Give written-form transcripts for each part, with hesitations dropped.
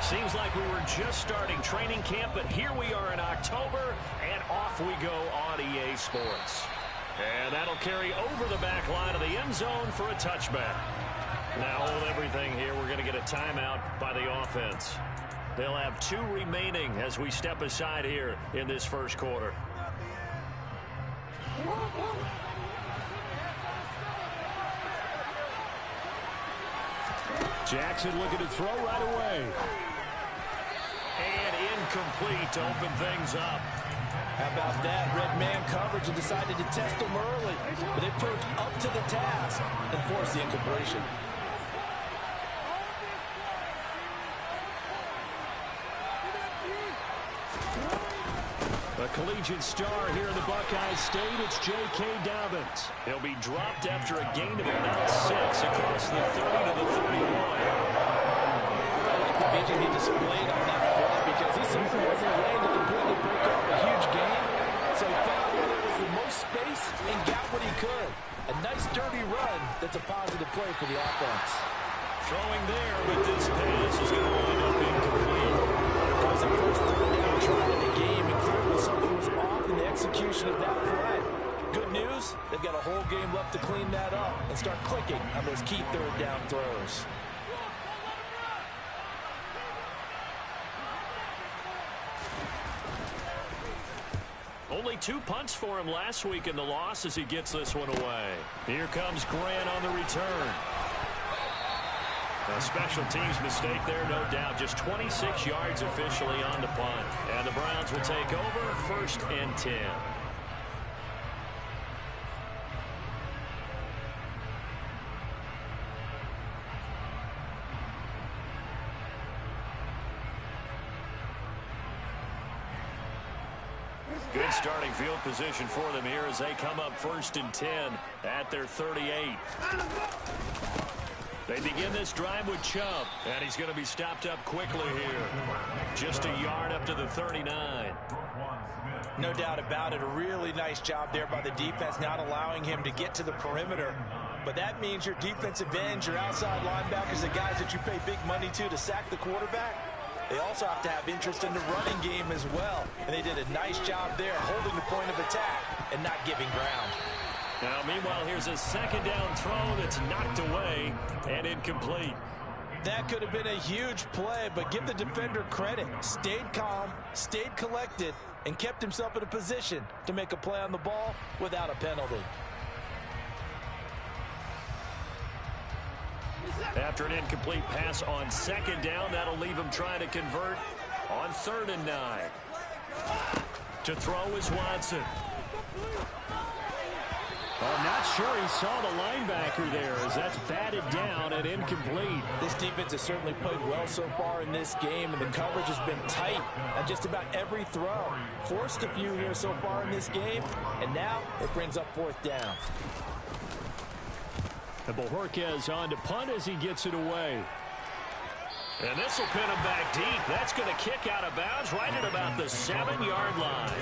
Seems like we were just starting training camp, but here we are in October, and off we go on EA Sports. And that'll carry over the back line of the end zone for a touchback. Now hold everything here. We're going to get a timeout by the offense. They'll have 2 remaining as we step aside here in this first quarter. Jackson looking to throw right away. And incomplete to open things up. How about that? Red man coverage and decided to test him early. But they proved up to the task and forced the incompletion. A collegiate star here in the Buckeye State, it's J.K. Dobbins. He'll be dropped after a gain of about 6 across the 30 to the 31. I like the vision he displayed on that play because he saw there was a lane to completely break up a huge gain. So he found where there was the most space and got what he could. A nice dirty run that's a positive play for the offense. Throwing there, but this pass is going to wind up incomplete. It was the first third down try in the game, and clearly something was off in the execution of that play. Good news, they've got a whole game left to clean that up and start clicking on those key third down throws. Only 2 punts for him last week in the loss as he gets this one away. Here comes Grant on the return. A special teams mistake there, no doubt. Just 26 yards officially on the punt. And the Browns will take over 1st and 10. Good starting field position for them here as they come up 1st and 10 at their 38. They begin this drive with Chubb, and he's going to be stopped up quickly here. Just a yard up to the 39. No doubt about it. A really nice job there by the defense, not allowing him to get to the perimeter. But that means your defensive ends, your outside linebackers, the guys that you pay big money to sack the quarterback, they also have to have interest in the running game as well. And they did a nice job there holding the point of attack and not giving ground. Now, meanwhile, here's a second down throw that's knocked away and incomplete. That could have been a huge play, but give the defender credit. Stayed calm, stayed collected, and kept himself in a position to make a play on the ball without a penalty. After an incomplete pass on second down, that'll leave him trying to convert on 3rd and 9. To throw is Watson. I'm not sure he saw the linebacker there as that's batted down and incomplete. This defense has certainly played well so far in this game, and the coverage has been tight on just about every throw. Forced a few here so far in this game, and now it brings up 4th down. And Bojorquez on to punt as he gets it away. And this will pin him back deep. That's going to kick out of bounds right at about the 7-yard line.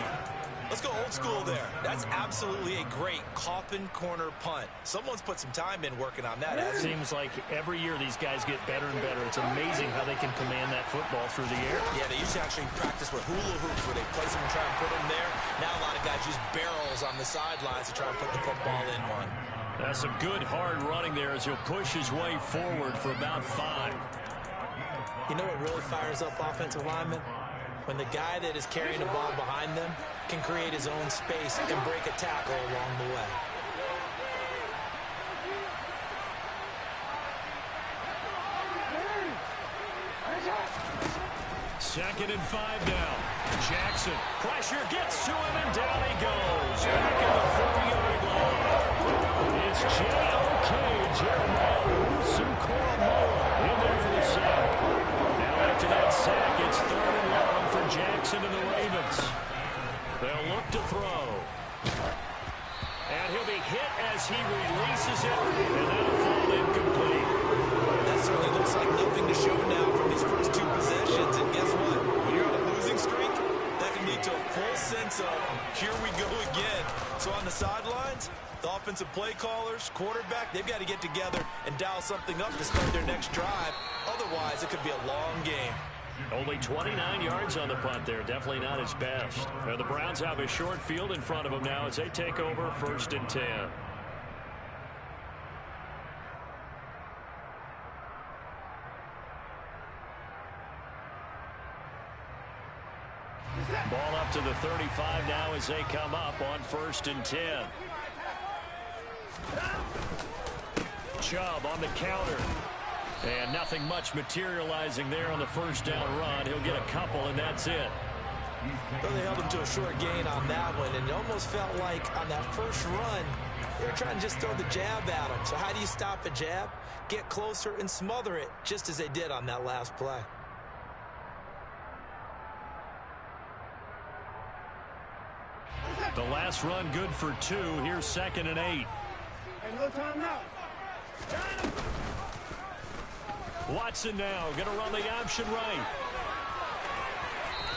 Let's go old school there. That's absolutely a great coffin corner punt. Someone's put some time in working on that. It seems like every year these guys get better and better. It's amazing how they can command that football through the air. Yeah, they used to actually practice with hula hoops where they place them and try and put them there. Now a lot of guys use barrels on the sidelines to try and put the football in one. That's some good hard running there as he'll push his way forward for about 5. You know what really fires up offensive linemen? When the guy that is carrying the ball behind them can create his own space and break a tackle along the way. 2nd and 5 now. Jackson, pressure gets to him, and down he goes. Back at the 4-yard line. It's J.O.K. Jeremiah Owusu-Koramoah in there for the sack. Now after that sack, it's 3rd and long for Jackson and the Ravens. They'll look to throw. And he'll be hit as he releases it, and that'll fall incomplete. That certainly looks like nothing to show now from these first 2 possessions. And guess what? When you're on a losing streak, that can lead to a full sense of, here we go again. So on the sidelines, the offensive play callers, quarterback, they've got to get together and dial something up to start their next drive. Otherwise, it could be a long game. Only 29 yards on the punt there. Definitely not his best. Now the Browns have a short field in front of them now as they take over 1st and 10. Ball up to the 35 now as they come up on 1st and 10. Chubb on the counter. And nothing much materializing there on the 1st down run. He'll get a couple, and that's it. Well, they held him to a short gain on that one, and it almost felt like on that first run, they were trying to just throw the jab at him. So how do you stop a jab? Get closer and smother it, just as they did on that last play. The last run good for 2. Here's 2nd and 8. No time now. Watson now going to run the option right.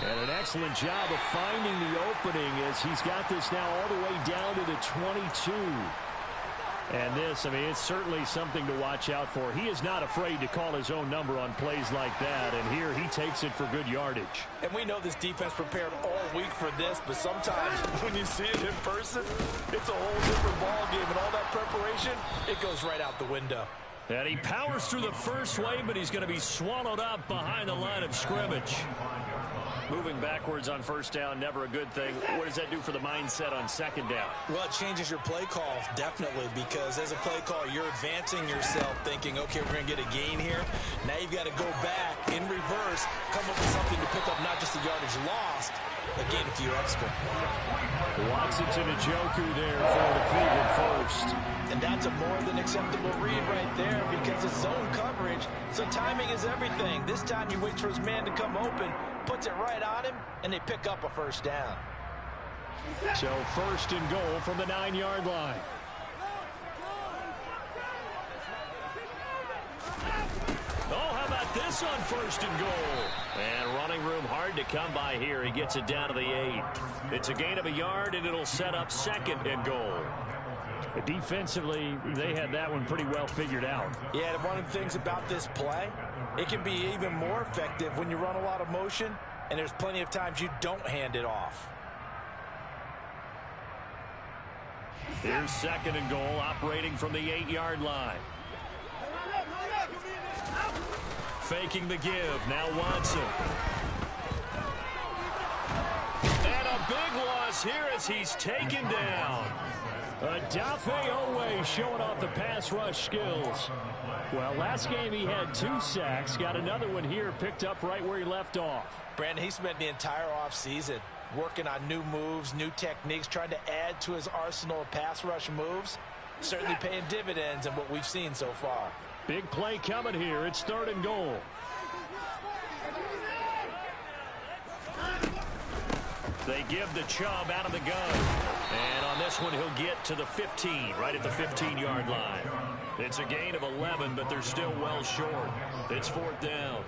And an excellent job of finding the opening as he's got this now all the way down to the 22. And this, I mean, it's certainly something to watch out for. He is not afraid to call his own number on plays like that. And here he takes it for good yardage. And we know this defense prepared all week for this, but sometimes when you see it in person, it's a whole different ball game. And all that preparation, it goes right out the window. And he powers through the first wave, but he's going to be swallowed up behind the line of scrimmage. Moving backwards on 1st down, never a good thing. What does that do for the mindset on 2nd down? Well, it changes your play call, definitely, because as a play call, you're advancing yourself thinking, okay, we're going to get a gain here. Now you've got to go back in reverse, come up with something to pick up not just the yardage lost, but gain a few extra. Watson to Njoku there for the Cleveland first. And that's a more than acceptable read right there because it's zone coverage, so timing is everything. This time he waits for his man to come open, puts it right on him, and they pick up a 1st down. So 1st and goal from the 9-yard line. Oh, how about this on 1st and goal? And running room hard to come by here. He gets it down to the 8. It's a gain of a yard, and it'll set up 2nd and goal. Defensively, they had that one pretty well figured out. Yeah, and one of the things about this play, it can be even more effective when you run a lot of motion, and there's plenty of times you don't hand it off. Here's 2nd and goal, operating from the 8-yard line. Faking the give, now Watson. And a big loss here as he's taken down. Odafe Owe showing off the pass rush skills. Well, last game he had 2 sacks. Got another one here, picked up right where he left off. Brandon, he spent the entire offseason working on new moves, new techniques, trying to add to his arsenal of pass rush moves. Certainly paying dividends in what we've seen so far. Big play coming here. It's 3rd and goal. They give the Chubb out of the gun. And on this one, he'll get to the 15, right at the 15-yard line. It's a gain of 11, but they're still well short. It's 4th down.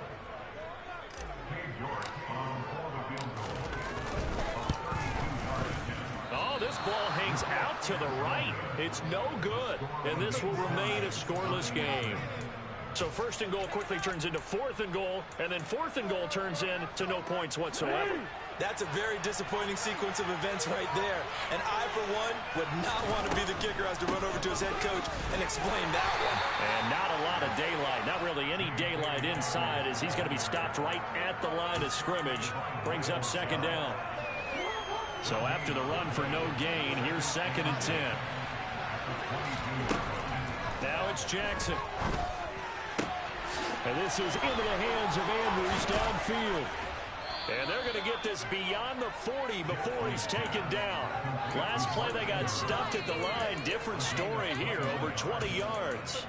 Oh, this ball hangs out to the right. It's no good, and this will remain a scoreless game. So 1st and goal quickly turns into 4th and goal, and then 4th and goal turns into no points whatsoever. That's a very disappointing sequence of events right there. And I, for one, would not want to be the kicker who has to run over to his head coach and explain that one. And not a lot of daylight, not really any daylight inside as he's going to be stopped right at the line of scrimmage. Brings up 2nd down. So after the run for no gain, here's 2nd and 10. Now it's Jackson. And this is into the hands of Andrews downfield. And they're going to get this beyond the 40 before he's taken down. Last play they got stuffed at the line. Different story here, over 20 yards.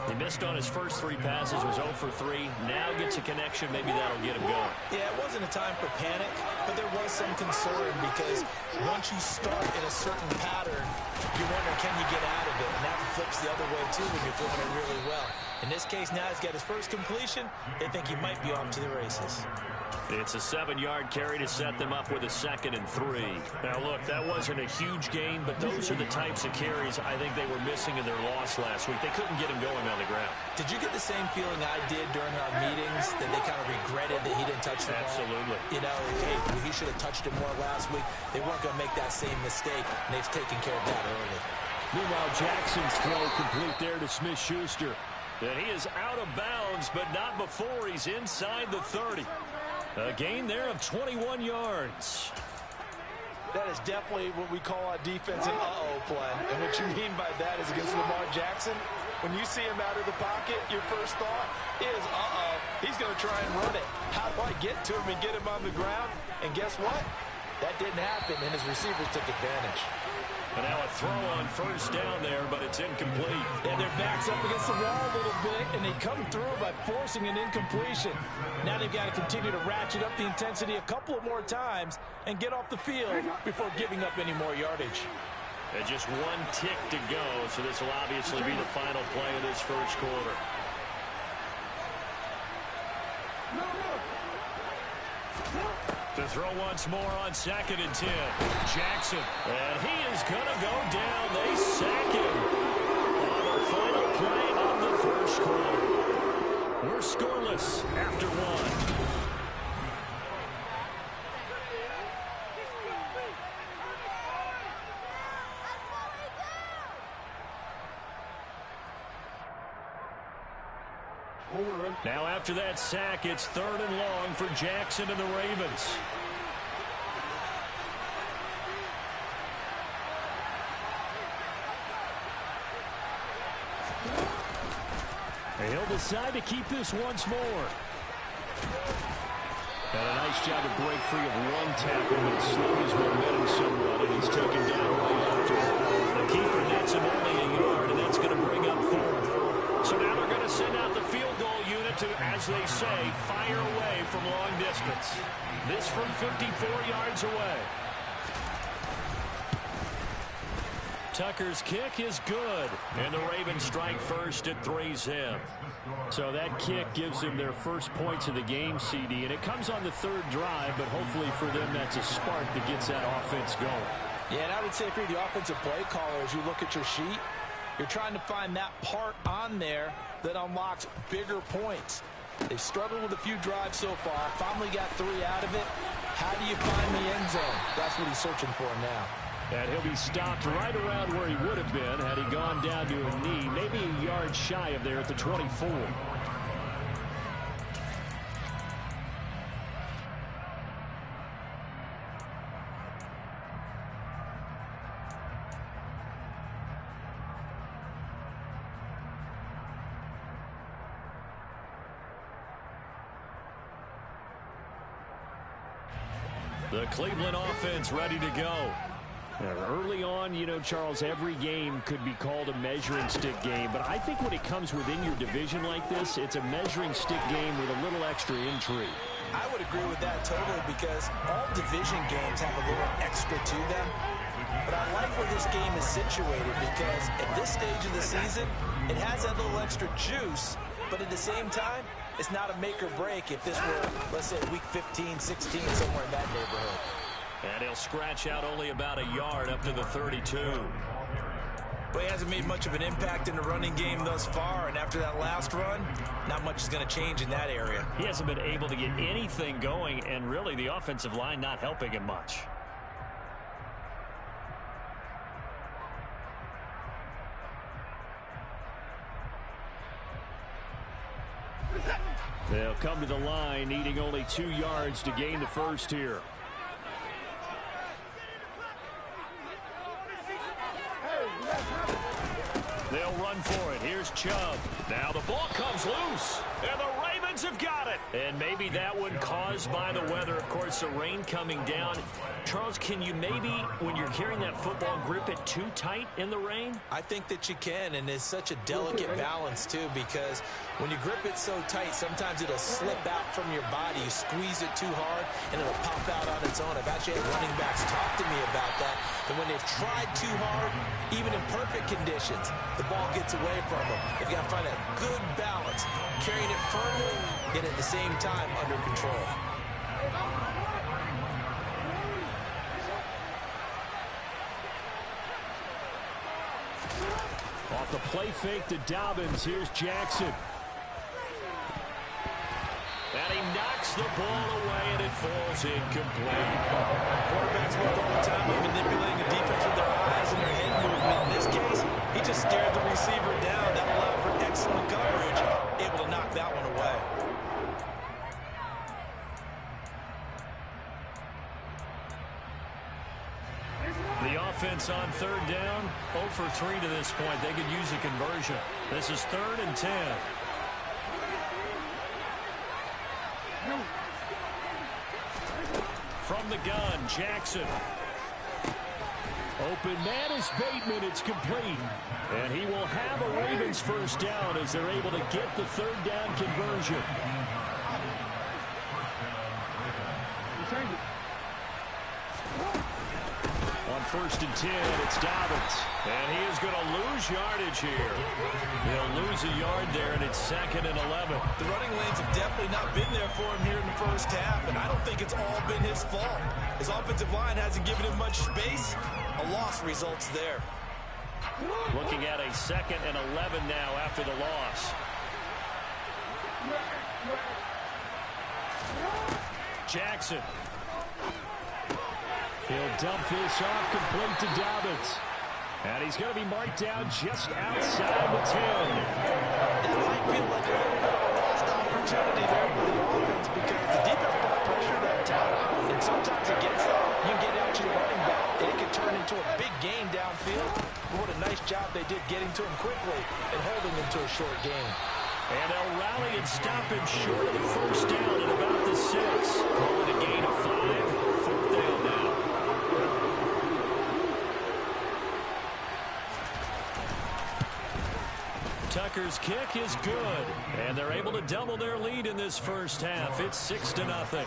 He missed on his first 3 passes, was 0 for 3. Now gets a connection. Maybe that'll get him going. Yeah, it wasn't a time for panic, but there was some concern because once you start in a certain pattern, you wonder, can you get out of it? And that flips the other way, too, when you're throwing it really well. In this case, now he's got his first completion. They think he might be off to the races. It's a 7-yard carry to set them up with a 2nd and 3. Now, look, that wasn't a huge gain, but those are the types of carries I think they were missing in their loss last week. They couldn't get him going up on the ground. Did you get the same feeling I did during our meetings, that they kind of regretted that he didn't touch the ball? Absolutely. You know, hey, he should have touched it more last week. They weren't going to make that same mistake, and they've taken care of that early. Meanwhile, Jackson's throw complete there to Smith-Schuster. And he is out of bounds, but not before he's inside the 30. A gain there of 21 yards. That is definitely what we call our defense an uh-oh play. And what you mean by that is against Lamar Jackson, when you see him out of the pocket, your first thought is, uh-oh, he's going to try and run it. How do I get to him and get him on the ground? And guess what? That didn't happen, and his receivers took advantage. And now a throw on first down there, but it's incomplete. And their back's up against the wall a little bit, and they come through by forcing an incompletion. Now they've got to continue to ratchet up the intensity a couple of more times and get off the field before giving up any more yardage. And just one tick to go, so this will obviously be the final play of this first quarter. To throw once more on 2nd and 10. Jackson. And he is going to go down. They sack him on the final play of the first quarter. We're scoreless after one. Now after that sack, it's 3rd and long for Jackson and the Ravens. He'll decide to keep this once more. And a nice job to break free of one tackle, but it slowed his momentum somewhat, and he's taken down right after. The keeper nets him only a yard, and that's going to bring up 4th. So now they're going to send out the field goal unit to, as they say, fire away from long distance. This from 54 yards away. Tucker's kick is good, and the Ravens strike first at 3-zip. So that kick gives them their first points of the game, CD, and it comes on the 3rd drive, but hopefully for them that's a spark that gets that offense going. Yeah, and I would say if you're the offensive play caller, as you look at your sheet, you're trying to find that part on there that unlocks bigger points. They've struggled with a few drives so far, finally got 3 out of it. How do you find the end zone? That's what he's searching for now. And he'll be stopped right around where he would have been had he gone down to a knee, maybe a yard shy of there at the 24. The Cleveland offense ready to go. Early on, you know, Charles, every game could be called a measuring stick game, but I think when it comes within your division like this, it's a measuring stick game with a little extra intrigue. I would agree with that totally, because all division games have a little extra to them. But I like where this game is situated, because at this stage of the season, it has that little extra juice, but at the same time, it's not a make or break if this were, let's say, week 15, 16, somewhere in that neighborhood. And he'll scratch out only about a yard up to the 32. But he hasn't made much of an impact in the running game thus far, and after that last run, not much is going to change in that area. He hasn't been able to get anything going, and really the offensive line not helping him much. They'll come to the line, needing only 2 yards to gain the first here. They'll run for it. Here's Chubb. Now the ball comes loose, and the Ravens have got it. And maybe that one caused by the weather. Of course, the rain coming down. Charles, can you maybe, when you're carrying that football, grip it too tight in the rain? I think that you can, and it's such a delicate balance, too, because when you grip it so tight, sometimes it'll slip out from your body. You squeeze it too hard, and it'll pop out on its own. I've actually had running backs talk to me about that, and when they've tried too hard, even in perfect conditions, the ball gets away from them. They've got to find a good balance, carrying it firmly, yet at the same time under control. Off the play fake to Dobbins. Here's Jackson. And he knocks the ball away, and it falls incomplete. Quarterbacks work all the time by manipulating the defense with their eyes and their head movement. In this case, he just stared the receiver down. That allowed for excellent coverage, able to knock that one away. The offense on third down, 0 for 3 to this point. They could use a conversion. This is 3rd and 10. From the gun, Jackson. Open man is Bateman. It's complete. And he will have a Ravens first down as they're able to get the third down conversion. On 1st and 10, it's Dobbins. And he is going to lose yardage here. He'll lose a yard there, and it's 2nd and 11. The running lanes have definitely not been there for him here in the first half, and I don't think it's all been his fault. His offensive line hasn't given him much space. A loss results there. Looking at a 2nd and 11 now after the loss. Jackson. He'll dump this off complete to Dobbins. And he's going to be marked down just outside the 10. It might feel like a little bit of a lost opportunity there for the offense because the defense brought pressure that time. And sometimes against that, you can get out to your running back, and it can turn into a big gain downfield. But what a nice job they did getting to him quickly and holding him to a short gain. And they'll rally and stop him short of the first down at about the 6. Call it a gain of 5. 4th down now. Tucker's kick is good, and they're able to double their lead in this first half. It's 6-0.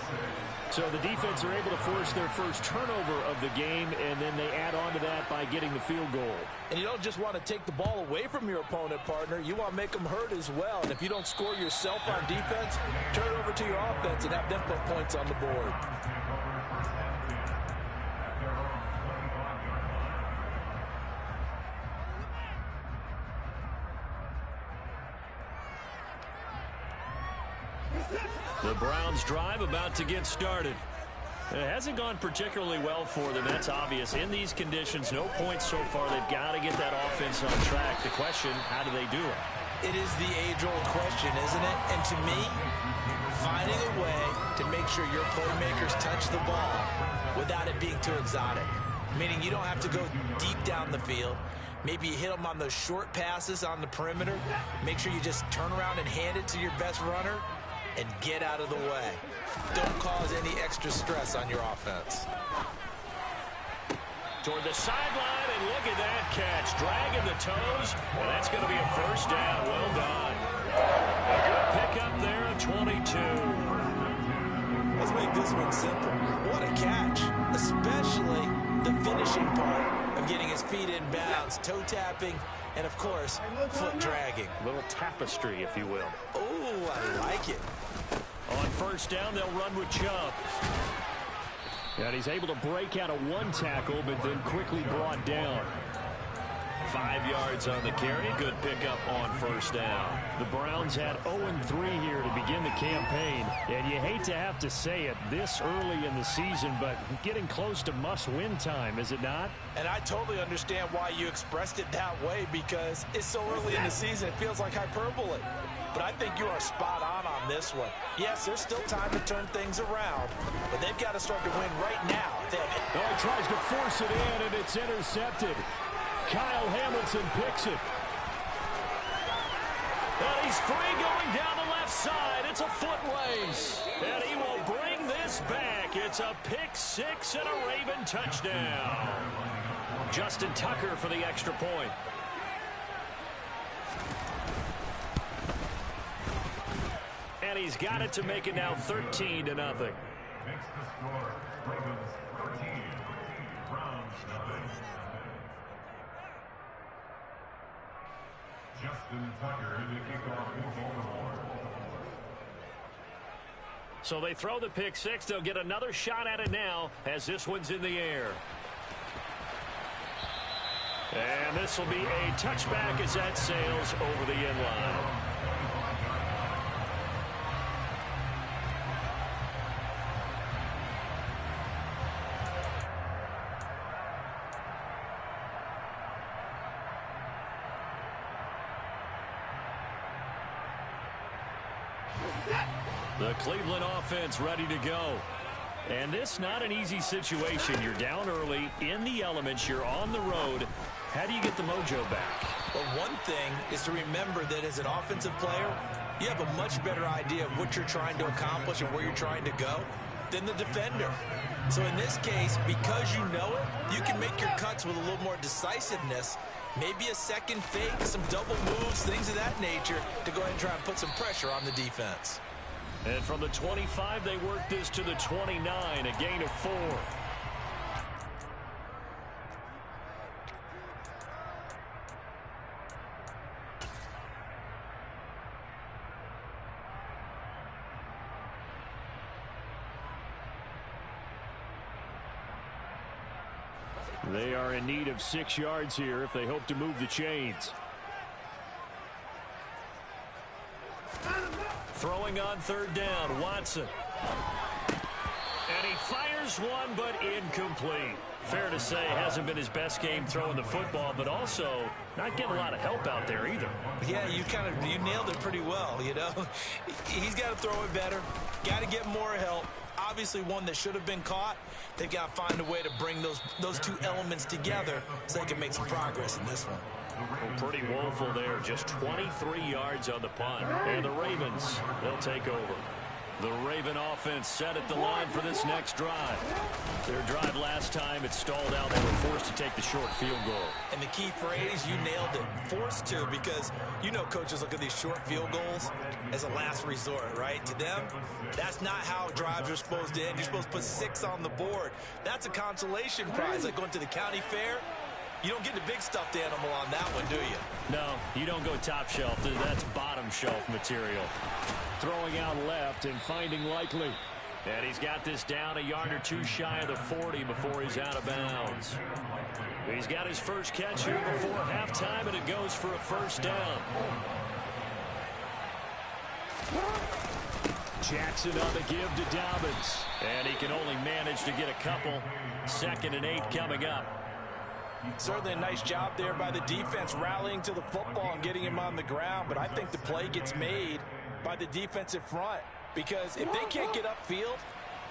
So the defense are able to force their first turnover of the game, and then they add on to that by getting the field goal. And you don't just want to take the ball away from your opponent, partner. You want to make them hurt as well. And if you don't score yourself on defense, turn it over to your offense and have them put points on the board. The Browns drive about to get started. It hasn't gone particularly well for them. That's obvious. In these conditions, no points so far. They've got to get that offense on track. The question, how do they do it? It is the age-old question, isn't it? And to me, finding a way to make sure your playmakers touch the ball without it being too exotic. Meaning you don't have to go deep down the field. Maybe you hit them on those short passes on the perimeter. Make sure you just turn around and hand it to your best runner and get out of the way. Don't cause any extra stress on your offense. Toward the sideline, and look at that catch. Dragging the toes. Well, that's going to be a first down. Well done. A good pickup there at 22. Let's make this one simple. What a catch, especially the finishing part of getting his feet in bounds, toe tapping, and of course, foot dragging. A little tapestry, if you will. Oh, I like it. On first down, they'll run with Chubb. And he's able to break out of one tackle, but then quickly brought down. 5 yards on the carry. Good pickup on first down. The Browns had 0-3 here to begin the campaign. And you hate to have to say it this early in the season, but getting close to must-win time, is it not? And I totally understand why you expressed it that way, because it's so early in the season, it feels like hyperbole. But I think you are spot on this one. Yes, there's still time to turn things around, but they've got to start to win right now. Oh, he tries to force it in, and it's intercepted. Kyle Hamilton picks it. And he's free going down the left side. It's a foot race. And he will bring this back. It's a pick six and a Raven touchdown. Justin Tucker for the extra point. And he's got it to make it now 13-0. Makes the score Ravens 13, Browns 9. Justin Tucker in the kickoff in Baltimore. So they throw the pick six. They'll get another shot at it now as this one's in the air. And this will be a touchback as that sails over the end line. The Cleveland offense ready to go. And this not an easy situation. You're down early, in the elements, you're on the road. How do you get the mojo back? Well, one thing is to remember that as an offensive player, you have a much better idea of what you're trying to accomplish and where you're trying to go than the defender. So in this case, because you know it, you can make your cuts with a little more decisiveness, maybe a second fake, some double moves, things of that nature, to go ahead and try and put some pressure on the defense. And from the 25, they work this to the 29, a gain of 4. They are in need of 6 yards here if they hope to move the chains. Throwing on third down, Watson. And he fires one, but incomplete. Fair to say, hasn't been his best game throwing the football, but also not getting a lot of help out there either. Yeah, you nailed it pretty well, you know. He's got to throw it better, got to get more help. Obviously one that should have been caught. They've got to find a way to bring those two elements together so they can make some progress in this one. Well, pretty woeful there. Just 23 yards on the punt. And the Ravens, they'll take over. The Raven offense set at the line for this next drive. Their drive last time, it stalled out. They were forced to take the short field goal. And the key phrase, you nailed it, forced to, because you know coaches look at these short field goals as a last resort, right? To them, that's not how drives are supposed to end. You're supposed to put 6 on the board. That's a consolation prize, like going to the county fair. You don't get the big stuffed animal on that one, do you? No, you don't go top shelf. That's bottom shelf material. Throwing out left and finding Likely. And he's got this down a yard or 2 shy of the 40 before he's out of bounds. He's got his first catch here before halftime, and it goes for a first down. Jackson on the give to Dobbins. And he can only manage to get a couple. 2nd and 8 coming up. Certainly a nice job there by the defense rallying to the football and getting him on the ground, but I think the play gets made by the defensive front, because if they can't get upfield,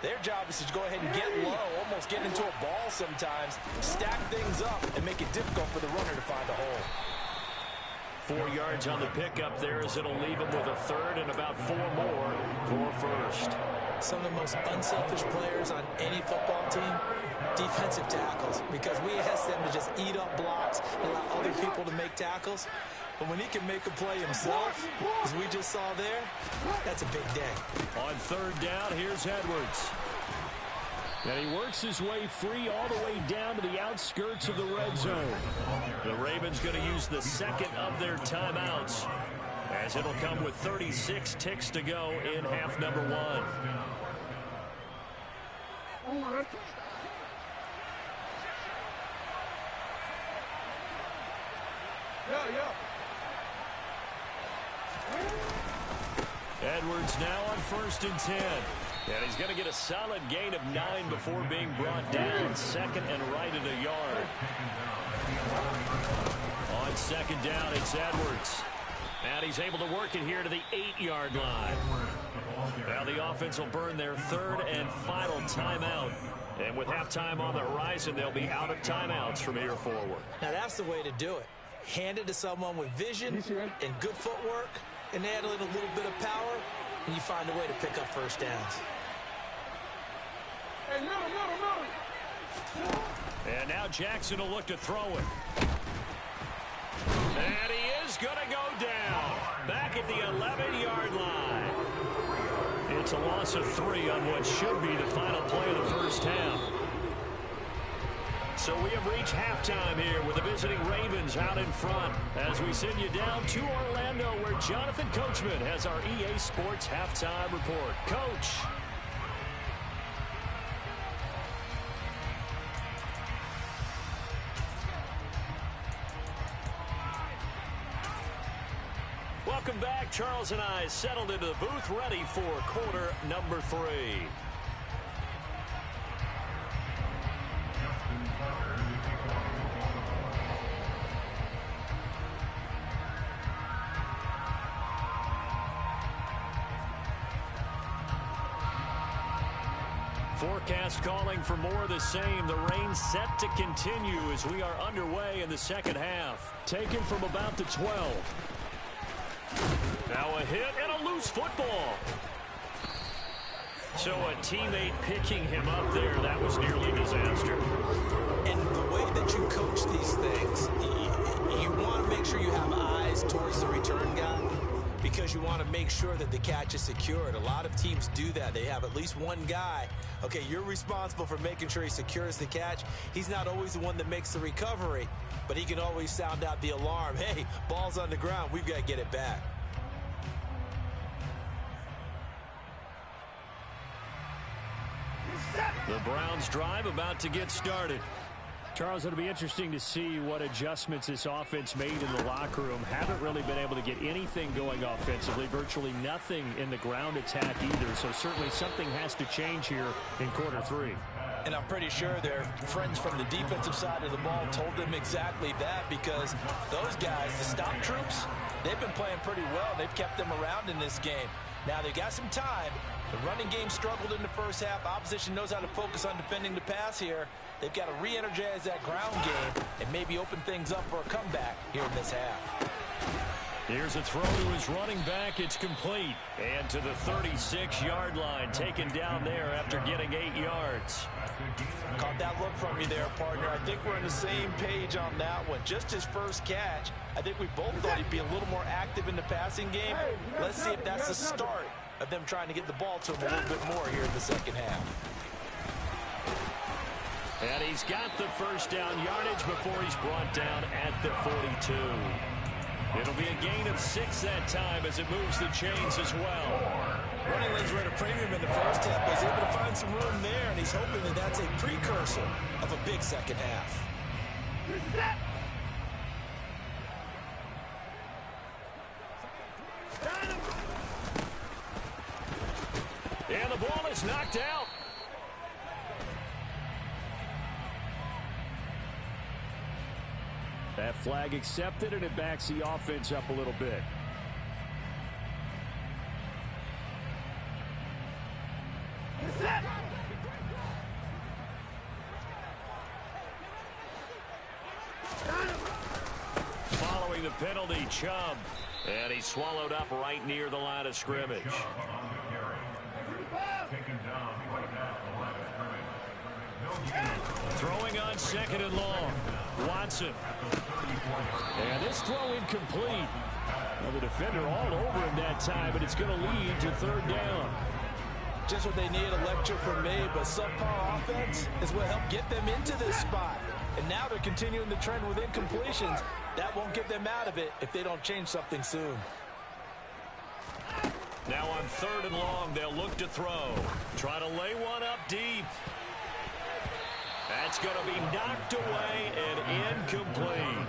their job is to go ahead and get low, almost get into a ball sometimes, stack things up, and make it difficult for the runner to find a hole. 4 yards on the pickup there as it'll leave him with a third and about 4 more for first. Some of the most unselfish players on any football team, defensive tackles, because we ask them to just eat up blocks and allow other people to make tackles. But when he can make a play himself, as we just saw there, that's a big day. On third down, here's Edwards. And he works his way free all the way down to the outskirts of the red zone. The Ravens going to use the second of their timeouts, as it'll come with 36 ticks to go in half number 1. Edwards now on 1st and 10. And he's going to get a solid gain of 9 before being brought down. 2nd and right at a yard. On 2nd down, it's Edwards. And he's able to work it here to the 8-yard line. Now the offense will burn their 3rd and final timeout. And with halftime on the horizon, they'll be out of timeouts from here forward. Now that's the way to do it. Hand it to someone with vision and good footwork, and add in a little bit of power, and you find a way to pick up first downs. And now Jackson will look to throw it. And he is going to go down. Back at the 11-yard line. It's a loss of 3 on what should be the final play of the first half. So we have reached halftime here with the visiting Ravens out in front as we send you down to Orlando, where Jonathan Coachman has our EA Sports halftime report. Coach. Welcome back. Charles and I settled into the booth, ready for quarter number 3. Forecast calling for more of the same. The rain set to continue as we are underway in the second half. Taken from about the 12. Now a hit and a loose football. So a teammate picking him up there, that was nearly disaster. And the way that you coach these things, you want to make sure you have eyes towards the return guy, because you want to make sure that the catch is secured. A lot of teams do that. They have at least one guy. Okay, you're responsible for making sure he secures the catch. He's not always the one that makes the recovery, but he can always sound out the alarm. Hey, ball's on the ground. We've got to get it back. The Browns drive about to get started. Charles, it'll be interesting to see what adjustments this offense made in the locker room. Haven't really been able to get anything going offensively, virtually nothing in the ground attack either. So certainly something has to change here in quarter 3. And I'm pretty sure their friends from the defensive side of the ball told them exactly that, because those guys, the stop troops, they've been playing pretty well. They've kept them around in this game. Now they got some time. The running game struggled in the first half. Opposition knows how to focus on defending the pass here. They've got to re-energize that ground game and maybe open things up for a comeback here in this half. Here's a throw to his running back. It's complete. And to the 36-yard line, taken down there after getting 8 yards. Caught that look from you there, partner. I think we're on the same page on that one. Just his first catch. I think we both thought he'd be a little more active in the passing game. Let's see if that's the start of them trying to get the ball to him a little bit more here in the second half. And he's got the first down yardage before he's brought down at the 42. It'll be a gain of 6 that time as it moves the chains as well. Running lanes were at a premium in the first half, but he's able to find some room there, and he's hoping that that's a precursor of a big second half. And the ball is knocked out. That flag accepted, and it backs the offense up a little bit. Following the penalty, Chubb. And he's swallowed up right near the line of scrimmage. Throwing on 2nd and long. Watson. And this throw incomplete. Well, the defender all over him that time, but it's going to lead to 3rd down. Just what they need, a lecture from me, but subpar offense is what helped get them into this spot. And now they're continuing the trend with incompletions. That won't get them out of it if they don't change something soon. Now on 3rd and long, they'll look to throw. Try to lay one up deep. That's going to be knocked away and incomplete.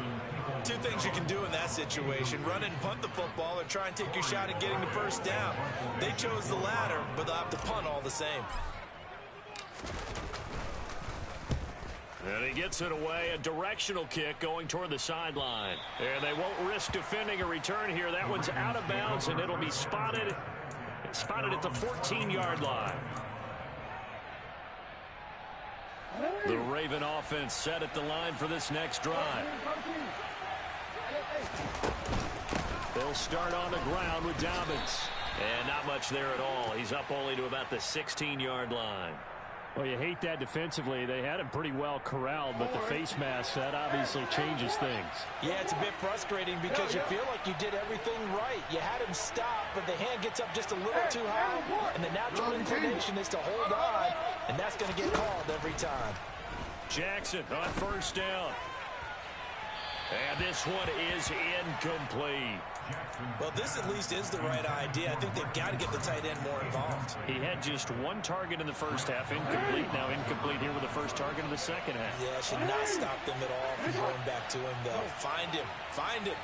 2 things you can do in that situation: run and punt the football, or try and take your shot at getting the first down. They chose the latter, but they'll have to punt all the same. And he gets it away, a directional kick going toward the sideline. And they won't risk defending a return here. That one's out of bounds, and it'll be spotted at the 14-yard line. The Raven offense set at the line for this next drive. They'll start on the ground with Dobbins. And not much there at all. He's up only to about the 16-yard line. Well, you hate that defensively. They had him pretty well corralled, but the face mask, that obviously changes things. Yeah, it's a bit frustrating because you feel like you did everything right. You had him stop, but the hand gets up just a little too high, and the natural inclination is to hold on, and that's going to get called every time. Jackson on 1st down. And this one is incomplete. Well, this at least is the right idea. I think they've got to get the tight end more involved. He had just 1 target in the first half, incomplete. Now incomplete here with the first target in the second half. Yeah, should not stop them at all from going back to him, though. Find him. Find him.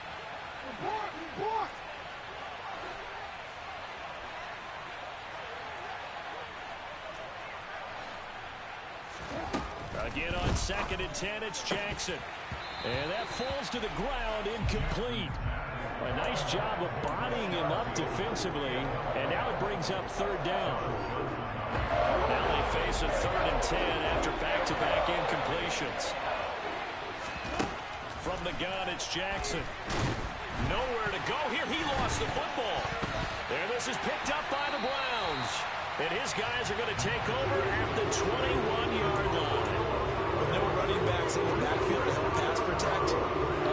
Again on 2nd and 10, it's Jackson. And that falls to the ground, incomplete. A nice job of bodying him up defensively, and now it brings up 3rd down. Now they face a 3rd and 10 after back-to-back incompletions. From the gun, it's Jackson. Nowhere to go here. He lost the football. And this is picked up by the Browns. And his guys are going to take over at the 21-yard line. With no running backs in the backfield to help pass protect,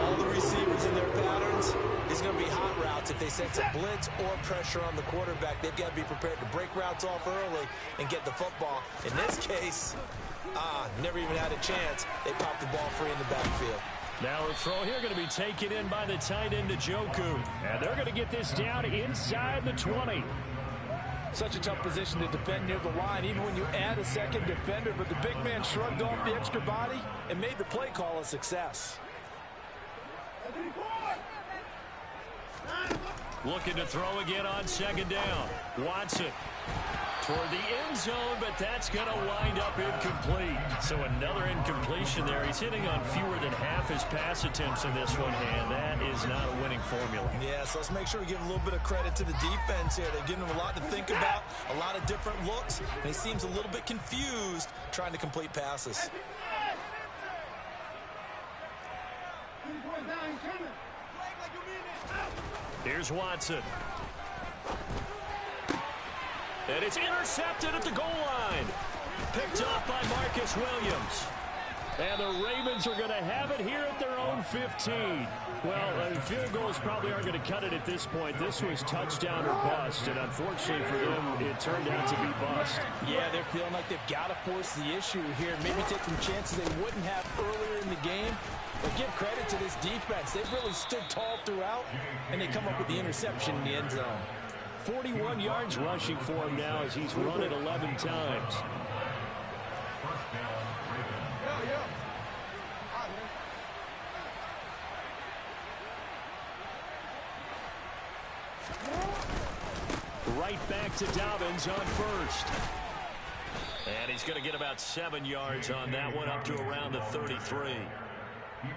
all the receivers in their patterns, it's going to be hot routes if they sense a blitz or pressure on the quarterback. They've got to be prepared to break routes off early and get the football. In this case, never even had a chance. They popped the ball free in the backfield. Now a throw here going to be taken in by the tight end, Njoku. And they're going to get this down inside the 20. Such a tough position to defend near the line, even when you add a second defender. But the big man shrugged off the extra body and made the play call a success. Looking to throw again on 2nd down. Watson toward the end zone, but that's going to wind up incomplete. So another incompletion there. He's hitting on fewer than half his pass attempts in this one, and that is not a winning formula. Yeah, so let's make sure we give a little bit of credit to the defense here. They're giving him a lot to think about, a lot of different looks, and he seems a little bit confused trying to complete passes. Here's Watson. And it's intercepted at the goal line. Picked off by Marcus Williams. And the Ravens are going to have it here at their own 15. Well, field goals probably aren't going to cut it at this point. This was touchdown or bust, and unfortunately for them, it turned out to be bust. Yeah, they're feeling like they've got to force the issue here. Maybe take some chances they wouldn't have earlier in the game. But give credit to this defense. They've really stood tall throughout, and they come up with the interception in the end zone. 41 yards rushing for him now as he's run it 11 times. Right back to Dobbins on 1st. And he's going to get about 7 yards on that one, up to around the 33.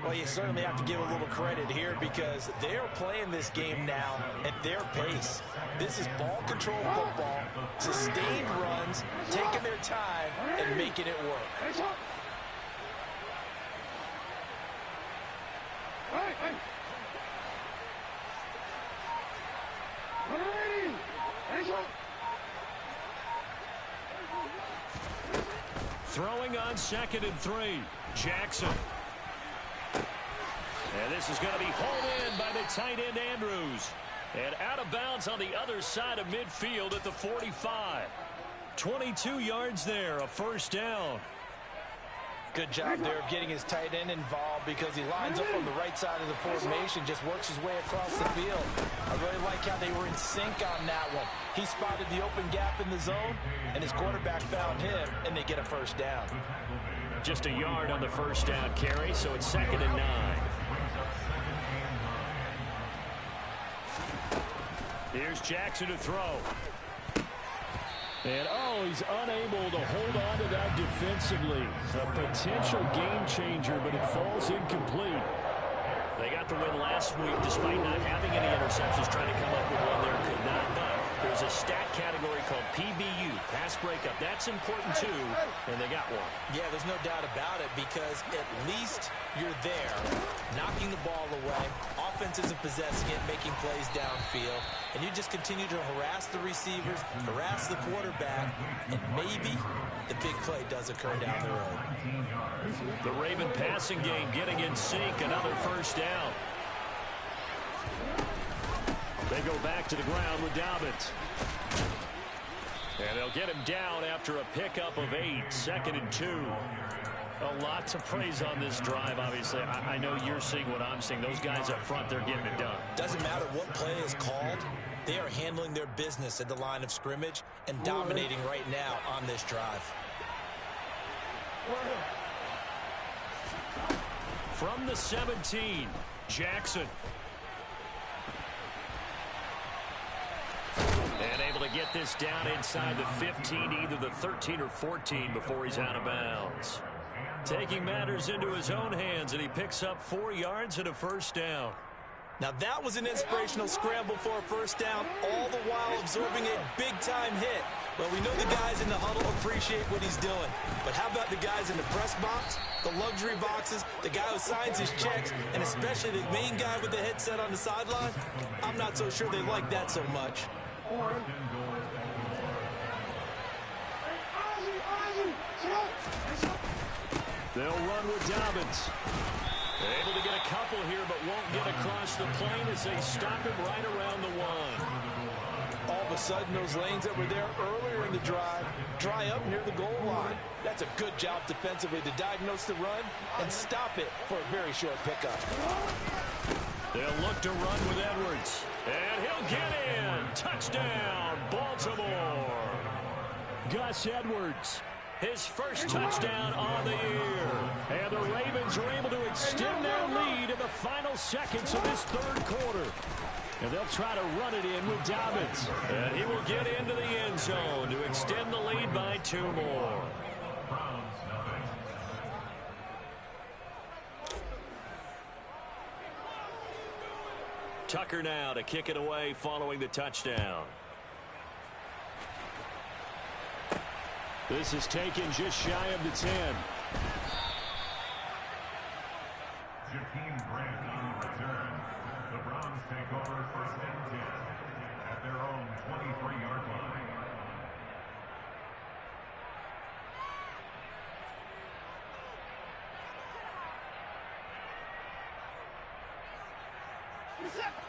Well, you certainly have to give a little credit here because they're playing this game now at their pace. This is ball control football, sustained runs, taking their time, and making it work. Throwing on 2nd and 3. Jackson. And this is going to be hauled in by the tight end, Andrews. And out of bounds on the other side of midfield at the 45. 22 yards there, a 1st down. Good job there of getting his tight end involved because he lines up on the right side of the formation, just works his way across the field. I really like how they were in sync on that one. He spotted the open gap in the zone, and his quarterback found him, and they get a 1st down. Just a yard on the 1st down carry, so it's 2nd and 9. Here's Jackson to throw. And, he's unable to hold on to that defensively. A potential game changer, but it falls incomplete. They got the win last week despite not having any interceptions, trying to come up with one there. Could not, but there's a stat category called PBU, pass breakup. That's important, too, and they got one. Yeah, there's no doubt about it because at least you're there, knocking the ball away. Offense isn't possessing it, making plays downfield. And you just continue to harass the receivers, harass the quarterback, and maybe the big play does occur down the road. The Raven passing game getting in sync, another 1st down. They go back to the ground with Dobbins. And they'll get him down after a pickup of 8, 2nd and 2. A lot to praise on this drive, obviously. I know you're seeing what I'm seeing. Those guys up front, they're getting it done. Doesn't matter what play is called. They are handling their business at the line of scrimmage and dominating right now on this drive. From the 17, Jackson. And able to get this down inside the 15, either the 13 or 14 before he's out of bounds. Taking matters into his own hands, and he picks up 4 yards and a first down. Now that was an inspirational scramble for a first down, all the while absorbing a big-time hit. Well, we know the guys in the huddle appreciate what he's doing. But how about the guys in the press box, the luxury boxes, the guy who signs his checks, and especially the main guy with the headset on the sideline? I'm not so sure they like that so much. They'll run with Dobbins. Able to get a couple here, but won't get across the plane as they stop him right around the 1. All of a sudden, those lanes that were there earlier in the drive dry up near the goal line. That's a good job defensively to diagnose the run and stop it for a very short pickup. They'll look to run with Edwards. And he'll get in. Touchdown, Baltimore. Gus Edwards. His first touchdown on the year. And the Ravens are able to extend their lead in the final seconds of this third quarter. And they'll try to run it in with Dobbins. And he will get into the end zone to extend the lead by 2 more. Tucker now to kick it away following the touchdown. This is taken just shy of the 10. Jakeem Grant on the return. The Browns take over 1st and 10 at their own 23-yard line.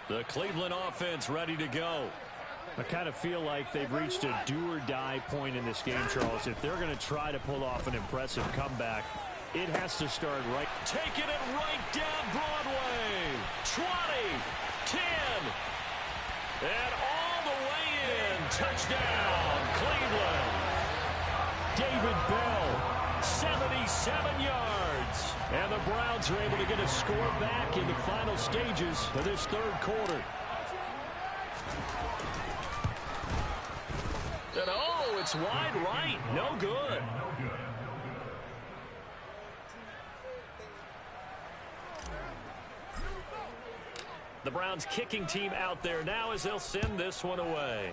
The Cleveland offense ready to go. I kind of feel like they've reached a do-or-die point in this game, Charles. If they're going to try to pull off an impressive comeback, it has to start right. Taking it right down Broadway. 20, 10, and all the way in. Touchdown, Cleveland. David Bell, 77 yards. And the Browns are able to get a score back in the final stages of this third quarter. And oh, it's wide right. No good. The Browns kicking team out there now as they'll send this one away.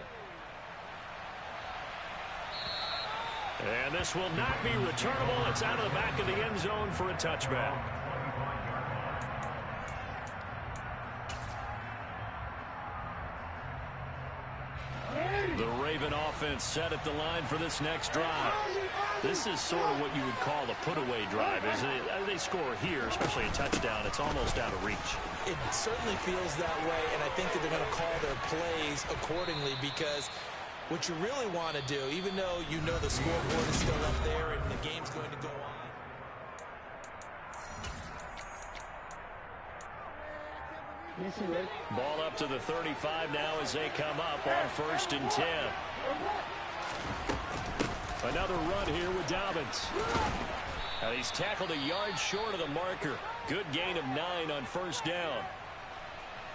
And this will not be returnable. It's out of the back of the end zone for a touchback. The Raven offense set at the line for this next drive. This is sort of what you would call a put-away drive, isn't it? They score here, especially a touchdown. It's almost out of reach. It certainly feels that way, and I think that they're going to call their plays accordingly because what you really want to do, even though you know the scoreboard is still up there and the game's going to go on. Ball up to the 35 now as they come up on 1st and 10. Another run here with Dobbins. And he's tackled a yard short of the marker. Good gain of 9 on 1st down.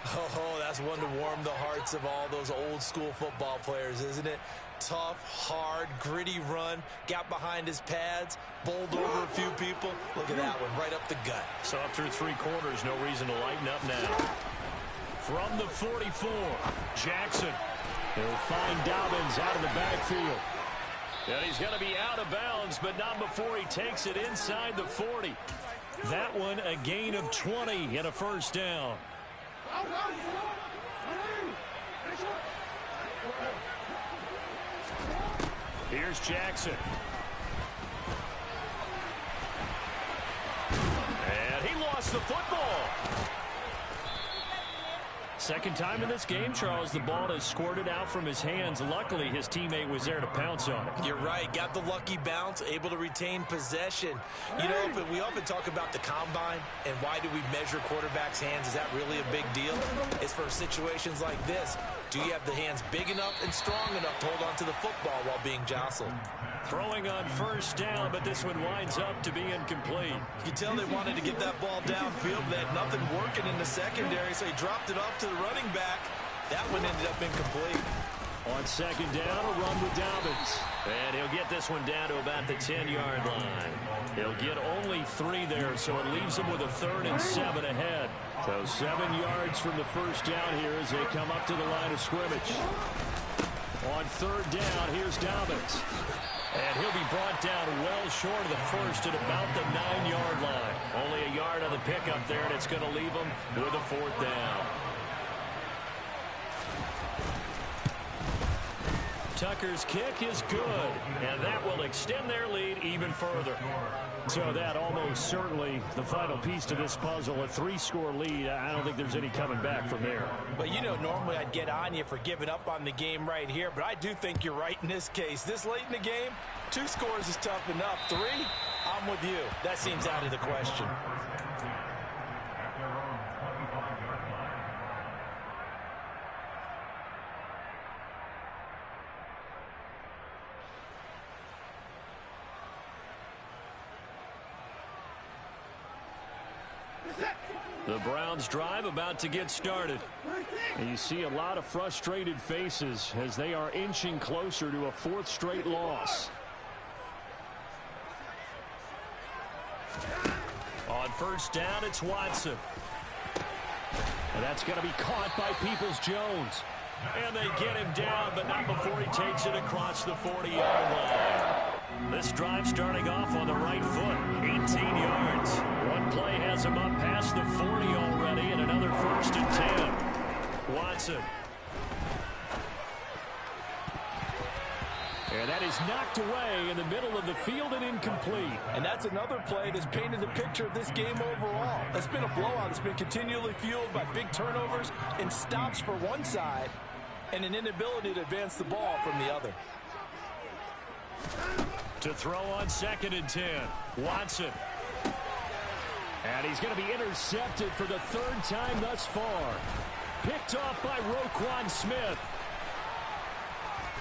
Oh, that's one to warm the hearts of all those old school football players, isn't it? Tough, hard, gritty run, got behind his pads, bowled over a few people. Look at that one, right up the gut. So up through 3 quarters, no reason to lighten up now. From the 44, Jackson. He'll find Dobbins out of the backfield. And he's going to be out of bounds, but not before he takes it inside the 40. That one a gain of 20 and a first down. Here's Jackson. And he lost the football. Second time in this game, Charles, the ball has squirted out from his hands. Luckily, his teammate was there to pounce on it. You're right. Got the lucky bounce, able to retain possession. You know, we often talk about the combine and why do we measure quarterbacks' hands. Is that really a big deal? It's for situations like this. Do you have the hands big enough and strong enough to hold on to the football while being jostled? Throwing on first down, but this one winds up to be incomplete. You can tell they wanted to get that ball downfield. They had nothing working in the secondary, so he dropped it off to the running back. That one ended up incomplete. On second down, a run with Dobbins. And he'll get this one down to about the 10-yard line. He'll get only 3 there, so it leaves him with a 3rd and 7 ahead. So 7 yards from the first down here as they come up to the line of scrimmage. On 3rd down, here's Dobbins. And he'll be brought down well short of the first at about the 9-yard line. Only a yard on the pickup there, and it's going to leave him with a 4th down. Tucker's kick is good, and that will extend their lead even further. So that almost certainly the final piece to this puzzle, a 3-score lead. I don't think there's any coming back from there. But, you know, normally I'd get on you for giving up on the game right here, but I do think you're right in this case. This late in the game, 2 scores is tough enough. 3, I'm with you. That seems out of the question. The Browns drive about to get started. And you see a lot of frustrated faces as they are inching closer to a 4th straight loss. On first down, it's Watson. And that's going to be caught by Peoples-Jones. And they get him down, but not before he takes it across the 40-yard line. This drive starting off on the right foot, 18 yards. One play has him up past the 40 already, and another 1st and 10. Watson. And that is knocked away in the middle of the field and incomplete. And that's another play that's painted the picture of this game overall. It's been a blowout. It's been continually fueled by big turnovers and stops for one side and an inability to advance the ball from the other. To throw on 2nd and 10. Watson. And he's going to be intercepted for the 3rd time thus far. Picked off by Roquan Smith.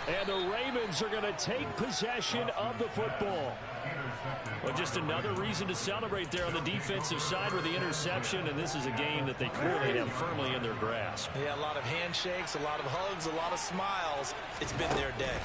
And the Ravens are going to take possession of the football. Well, just another reason to celebrate there on the defensive side with the interception, and this is a game that they clearly have firmly in their grasp. Yeah, a lot of handshakes, a lot of hugs, a lot of smiles. It's been their day.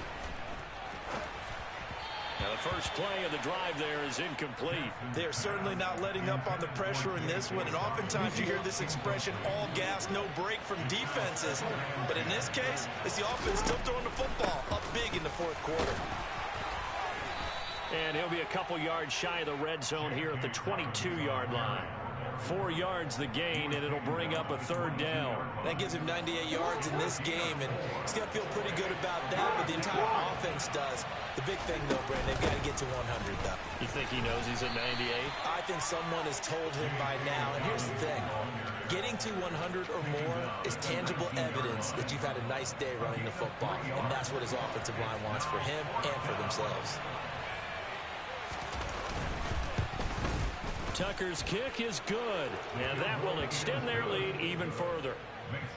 Now the first play of the drive there is incomplete. They're certainly not letting up on the pressure in this one, and oftentimes you hear this expression, all gas, no break from defenses. But in this case, it's the offense still throwing the football up big in the 4th quarter. And he'll be a couple yards shy of the red zone here at the 22-yard line. 4 yards the gain, and it'll bring up a 3rd down. That gives him 98 yards in this game, and he's going to feel pretty good about that, but the entire offense does. The big thing, though, Brandon, they've got to get to 100, though. You think he knows he's at 98? I think someone has told him by now, and here's the thing. Getting to 100 or more is tangible evidence that you've had a nice day running the football, and that's what his offensive line wants for him and for themselves. Tucker's kick is good, and that will extend their lead even further.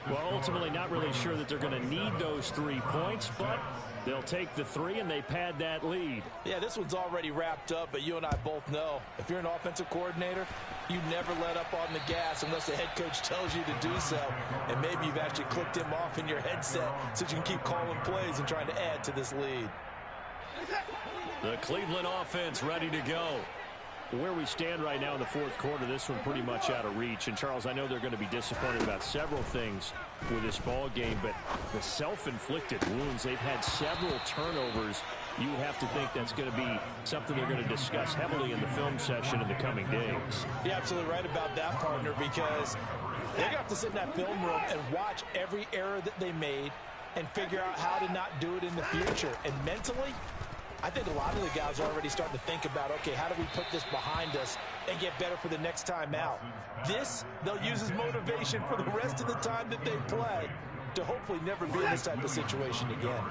Well, ultimately not really sure that they're going to need those 3 points, but they'll take the 3 and they pad that lead. Yeah, this one's already wrapped up, but you and I both know if you're an offensive coordinator, you never let up on the gas unless the head coach tells you to do so. And maybe you've actually clicked him off in your headset so you can keep calling plays and trying to add to this lead. The Cleveland offense ready to go. Where we stand right now in the 4th quarter, this one pretty much out of reach. And, Charles, I know they're going to be disappointed about several things with this ball game, but the self-inflicted wounds, they've had several turnovers. You have to think that's going to be something they're going to discuss heavily in the film session in the coming days. You're absolutely right about that, partner, because they're going to have to sit in that film room and watch every error that they made and figure out how to not do it in the future. And mentally, I think a lot of the guys are already starting to think about, okay, how do we put this behind us and get better for the next time out? This, they'll use as motivation for the rest of the time that they play to hopefully never be in this type of situation again.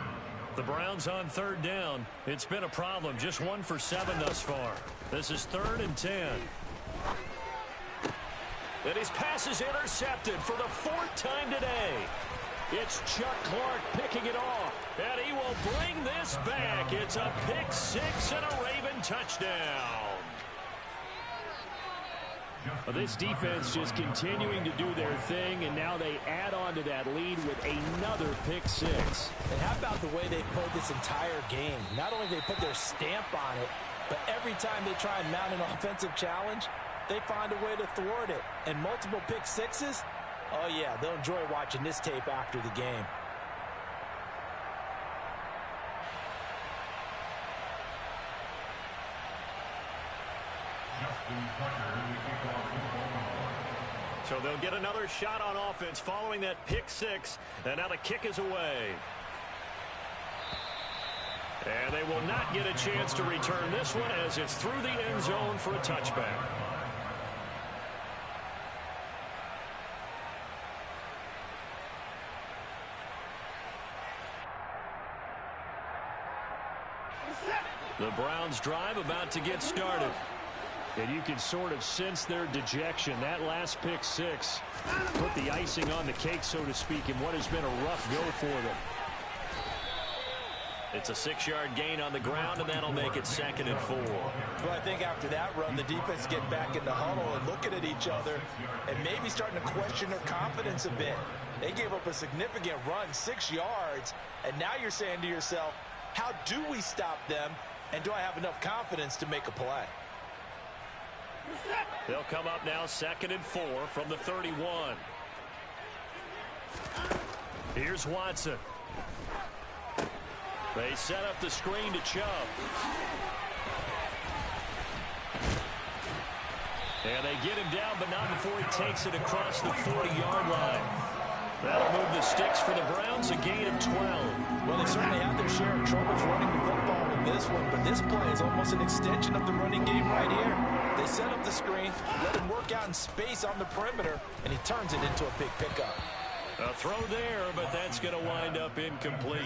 The Browns on 3rd down. It's been a problem. Just 1 for 7 thus far. This is 3rd and 10. And his pass is intercepted for the 4th time today. It's Chuck Clark picking it off, and he will bring this back. It's a pick 6 and a Raven touchdown. Well, this defense just continuing to do their thing, and now they add on to that lead with another pick six. And how about the way they played this entire game? Not only did they put their stamp on it, but every time they try and mount an offensive challenge, they find a way to thwart it. And multiple pick sixes, oh yeah, they'll enjoy watching this tape after the game. So they'll get another shot on offense following that pick six. And now the kick is away. And they will not get a chance to return this one as it's through the end zone for a touchback. The Browns drive about to get started. And you can sort of sense their dejection. That last pick six put the icing on the cake, so to speak, in what has been a rough go for them. It's a 6-yard gain on the ground, and that'll make it 2nd and 4. Well, I think after that run, the defense get back in the huddle and looking at each other and maybe starting to question their confidence a bit. They gave up a significant run, 6 yards, and now you're saying to yourself, how do we stop them, and do I have enough confidence to make a play? They'll come up now 2nd and 4 from the 31. Here's Watson. They set up the screen to Chubb. And they get him down, but not before he takes it across the 40-yard line. That'll move the sticks for the Browns, a gain of 12. Well, they certainly had their share of troubles running the football in this one, but this play is almost an extension of the running game right here. They set up the screen, let him work out in space on the perimeter, and he turns it into a big pickup. A throw there, but that's going to wind up incomplete.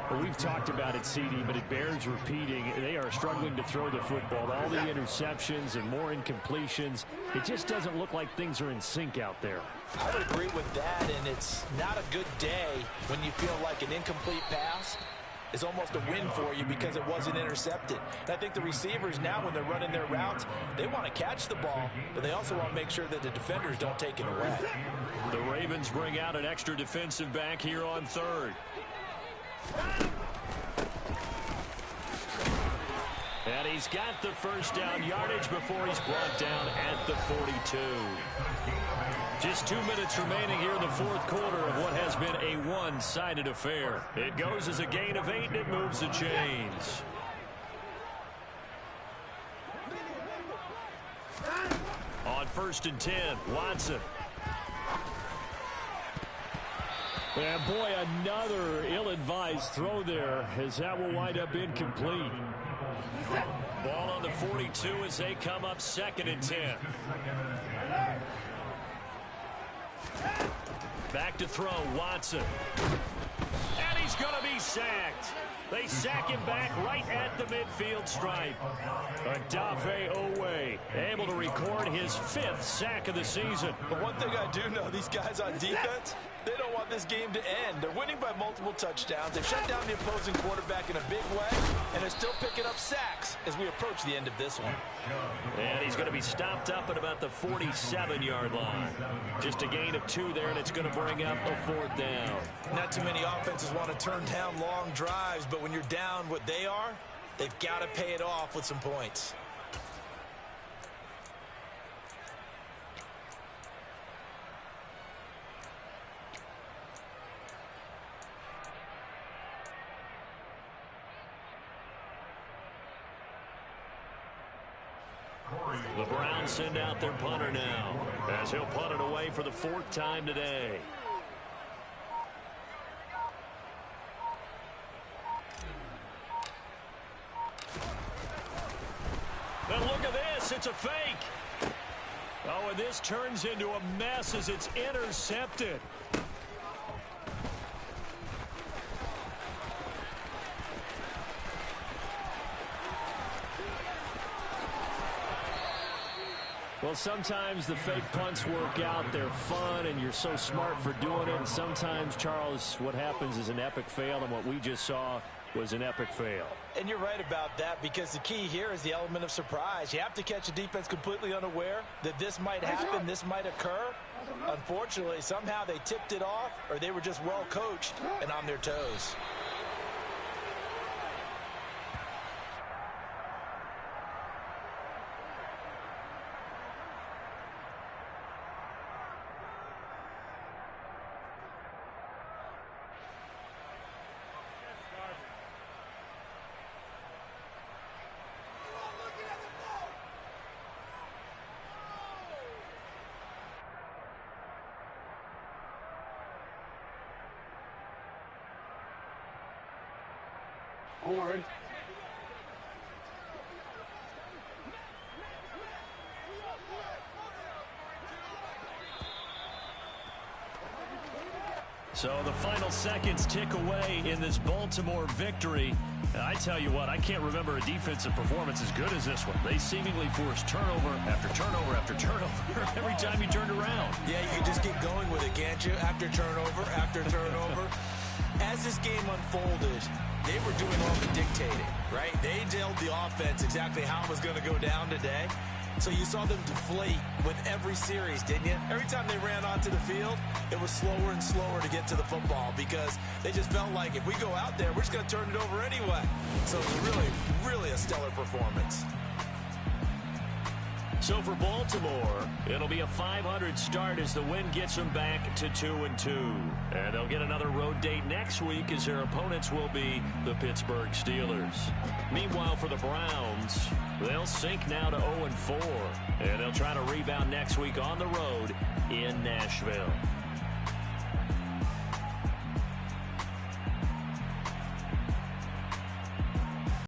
Well, we've talked about it, CD, but it bears repeating. They are struggling to throw the football. All the interceptions and more incompletions. It just doesn't look like things are in sync out there. I would agree with that, and it's not a good day when you feel like an incomplete pass is almost a win for you because it wasn't intercepted. And I think the receivers now, when they're running their routes, they want to catch the ball, but they also want to make sure that the defenders don't take it away. The Ravens bring out an extra defensive back here on 3rd. And he's got the first down yardage before he's brought down at the 42. Just 2 minutes remaining here in the 4th quarter of what has been a one-sided affair. It goes as a gain of 8, and it moves the chains. On 1st and 10, Watson. And boy, another ill-advised throw there, as that will wind up incomplete. Ball on the 42 as they come up 2nd and 10. Back to throw, Watson. And he's going to be sacked. They sack him back right at the midfield stripe. Odafe Owe able to record his 5th sack of the season. But one thing I do know, these guys on defense, they don't want this game to end. They're winning by multiple touchdowns. They've shut down the opposing quarterback in a big way, and they're still picking up sacks as we approach the end of this one. And he's going to be stopped up at about the 47-yard line. Just a gain of 2 there, and it's going to bring up a 4th down. Not too many offenses want to turn down long drives, but when you're down what they are, they've got to pay it off with some points. The Browns send out their punter now, as he'll punt it away for the 4th time today. And look at this, it's a fake. Oh, and this turns into a mess as it's intercepted. Well, sometimes the fake punts work out. They're fun, and you're so smart for doing it. And sometimes, Charles, what happens is an epic fail, and what we just saw was an epic fail. And you're right about that, because the key here is the element of surprise. You have to catch a defense completely unaware that this might happen, this might occur. Unfortunately, somehow they tipped it off, or they were just well coached and on their toes. Don't worry. So the final seconds tick away in this Baltimore victory. I tell you what, I can't remember a defensive performance as good as this one. They seemingly forced turnover after turnover after turnover every time you turned around. Yeah, you can just keep going with it, can't you? After turnover, after turnover. As this game unfolded, they were doing all the dictating, right? They told the offense exactly how it was going to go down today. So you saw them deflate with every series, didn't you? Every time they ran onto the field, it was slower and slower to get to the football, because they just felt like if we go out there, we're just going to turn it over anyway. So it was really, really a stellar performance. So for Baltimore, it'll be a 500 start as the win gets them back to 2-2. And they'll get another road date next week as their opponents will be the Pittsburgh Steelers. Meanwhile, for the Browns, they'll sink now to 0-4. And they'll try to rebound next week on the road in Nashville.